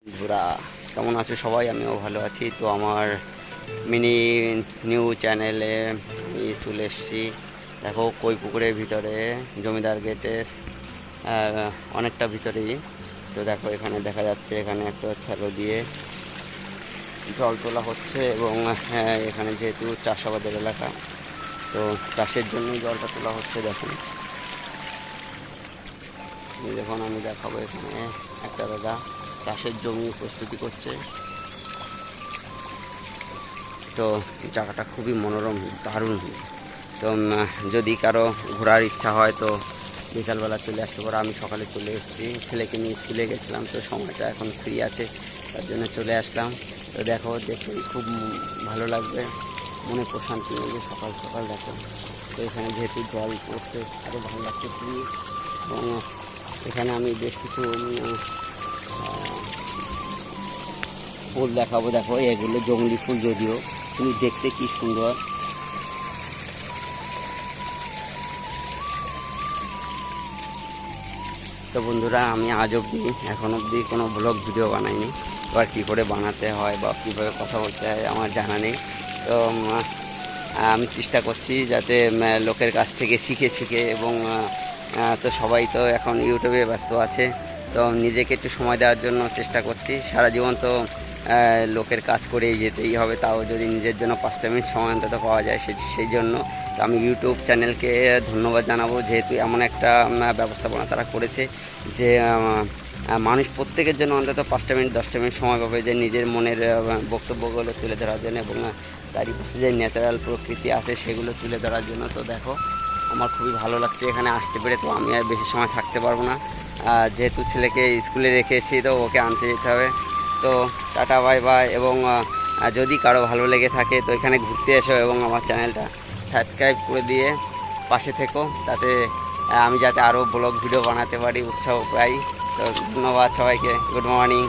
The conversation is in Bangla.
বন্ধুরা কেমন আছো সবাই? আমিও ভালো আছি। তো আমার মিনি নিউ চ্যানেলে আমি চলে এসেছি। দেখো কই পুকুরের ভিতরে, জমিদার গেটের অনেকটা ভিতরেই। তো দেখো এখানে দেখা যাচ্ছে, এখানে একটা শ্যালো দিয়ে জল তোলা হচ্ছে এবং এখানে যেহেতু চাষাবাদের এলাকা, তো চাষের জন্য জলটা তোলা হচ্ছে। দেখুন, যখন আমি দেখাবো, এখানে একটা দাদা চাষের জমি প্রস্তুতি করছে। তো জায়গাটা খুবই মনোরম, দারুণ। তো যদি কারো ঘোরার ইচ্ছা হয় তো বিকালবেলা চলে আসতে পারো। আমি সকালে চলে এসেছি, ছেলেকে নিয়ে স্কুলে গেছিলাম, তো সময়টা এখন ফ্রি আছে, তার জন্য চলে আসলাম। তো দেখো, দেখে খুব ভালো লাগবে, মনে প্রশান্তি নেবে সকাল সকাল। দেখো, তো এখানে যেহেতু জল পড়ছে আরও ভালো লাগছে খুবই। এবং এখানে আমি বেশ কিছু ফুল দেখাবো। দেখো, এগুলো জংলি ফুল, যদিও তুমি দেখতে কি সুন্দর। তো বন্ধুরা, আমি আজ অবধি এখন অবধি কোনো ব্লগ ভিডিও বানাইনি। এবার কী করে বানাতে হয় বা কীভাবে কথা বলতে হয় আমার জানা নেই। তো আমি চেষ্টা করছি যাতে লোকের কাছ থেকে শিখে শিখে এবং তো সবাই তো এখন ইউটিউবে ব্যস্ত আছে, তো নিজেকে একটু সময় দেওয়ার জন্য চেষ্টা করছি। সারা জীবন তো লোকের কাজ করেই যেতেই হবে, তাও যদি নিজের জন্য 5টা মিনিট সময় অন্তত পাওয়া যায় সেই জন্য তো আমি ইউটিউব চ্যানেলকে ধন্যবাদ জানাবো, যেহেতু এমন একটা ব্যবস্থাপনা তারা করেছে যে মানুষ প্রত্যেকের জন্য অন্তত 5টা মিনিট 10টা মিনিট সময় পাবে, যে নিজের মনের বক্তব্যগুলো তুলে ধরার জন্য এবং চারিপাশে যে ন্যাচারাল প্রকৃতি আছে সেগুলো তুলে ধরার জন্য। তো দেখো, আমার খুবই ভালো লাগছে এখানে আসতে পেরে। তো আমি আর বেশি সময় থাকতে পারবো না, যেহেতু ছেলেকে স্কুলে রেখে এসেছি, তো ওকে আনতে যেতে হবে। তো টাটা, বাই বাই। এবং যদি কারো ভালো লেগে থাকে তো এখানে ঘুরতে এসো এবং আমার চ্যানেলটা সাবস্ক্রাইব করে দিয়ে পাশে থেকো, তাতে আমি যাতে আরও ব্লগ ভিডিও বানাতে পারি, উৎসাহ পাই। তো ধন্যবাদ সবাইকে। Good morning.